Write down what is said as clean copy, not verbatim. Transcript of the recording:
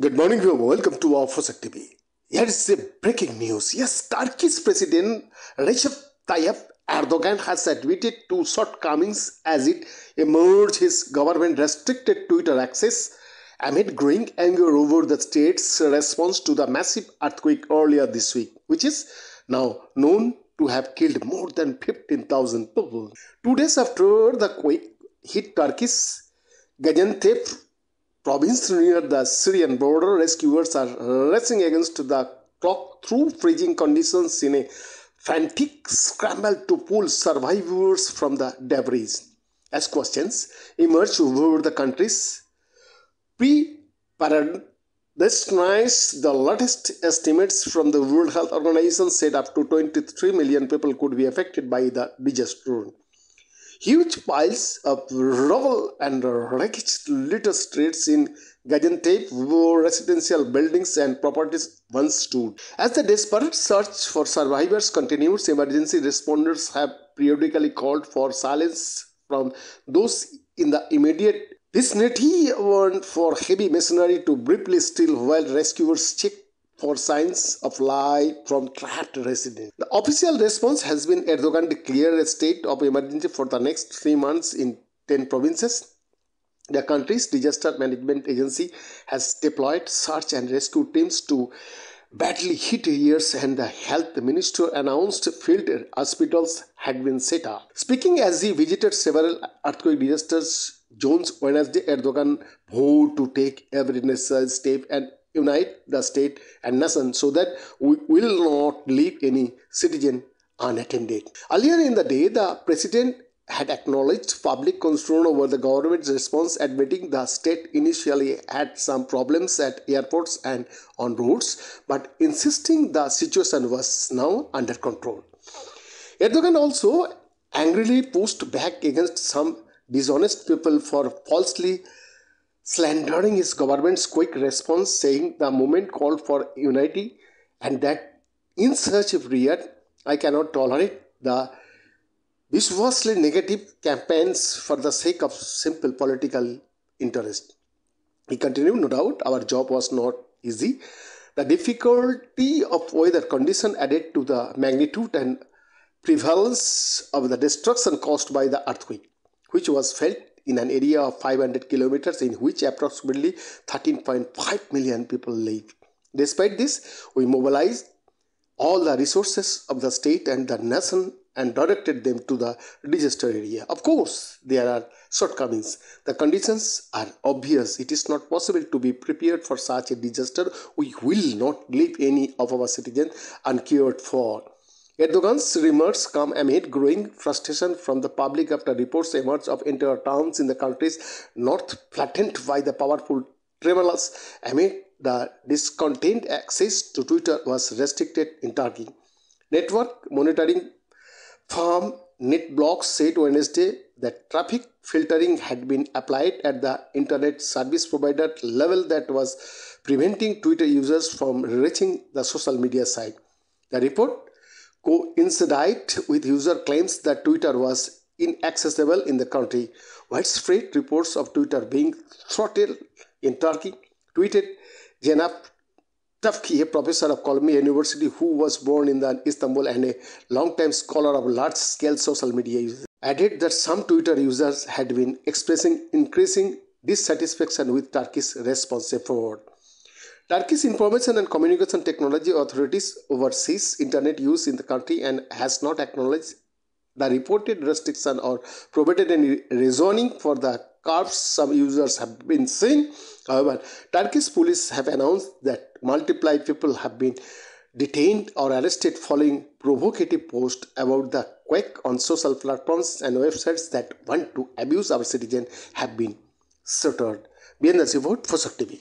Good morning, everyone. Welcome to our Fosak TV. Here is the breaking news. Yes, Turkish President Recep Tayyip Erdogan has admitted to shortcomings as it emerged his government restricted Twitter access amid growing anger over the state's response to the massive earthquake earlier this week, which is now known to have killed more than 15,000 people. 2 days after the quake hit Turkey's Gaziantep province near the Syrian border, rescuers are racing against the clock through freezing conditions in a frantic scramble to pull survivors from the debris. As questions emerge over the country's preparedness, the latest estimates from the World Health Organization said up to 23 million people could be affected by the disaster. Huge piles of rubble and wreckage litter streets in Gaziantep, where residential buildings and properties once stood. As the desperate search for survivors continues, emergency responders have periodically called for silence from those in the immediate vicinity, warned for heavy machinery to briefly still while rescuers check for signs of life from trapped residents. The official response has been Erdogan declared a state of emergency for the next 3 months in 10 provinces. The country's disaster management agency has deployed search and rescue teams to badly hit areas, and the health minister announced field hospitals had been set up. Speaking as he visited several earthquake disaster zones Wednesday, Erdogan vowed to take every necessary step and unite the state and nation so that we will not leave any citizen unattended. Earlier in the day, the president had acknowledged public concern over the government's response, admitting the state initially had some problems at airports and on roads, but insisting the situation was now under control. Erdogan also angrily pushed back against some dishonest people for falsely slandering his government's quick response, saying the movement called for unity and that in such a period, I cannot tolerate the viciously negative campaigns for the sake of simple political interest. He continued, no doubt, our job was not easy. The difficulty of weather condition added to the magnitude and prevalence of the destruction caused by the earthquake, which was felt in an area of 500 kilometers in which approximately 13.5 million people live. Despite this, we mobilized all the resources of the state and the nation and directed them to the disaster area. Of course, there are shortcomings. The conditions are obvious. It is not possible to be prepared for such a disaster. We will not leave any of our citizens uncared for. Erdogan's remarks come amid growing frustration from the public after reports emerged of entire towns in the country's north flattened by the powerful tremors amid the discontent. Access to Twitter was restricted in Turkey. Network monitoring firm NetBlocks said Wednesday that traffic filtering had been applied at the internet service provider level that was preventing Twitter users from reaching the social media site. The report coincided with user claims that Twitter was inaccessible in the country. Widespread reports of Twitter being throttled in Turkey, tweeted Cenab Tafki, a professor of Columbia University who was born in Istanbul and a longtime scholar of large-scale social media users, added that some Twitter users had been expressing increasing dissatisfaction with Turkey's response forward. Turkey's Information and Communication Technology Authorities oversees internet use in the country and has not acknowledged the reported restriction or provided any reasoning for the curbs some users have been seeing. However, Turkish police have announced that multiple people have been detained or arrested following provocative posts about the quake on social platforms, and websites that want to abuse our citizens have been shuttered. Bien, that's about Fosak TV.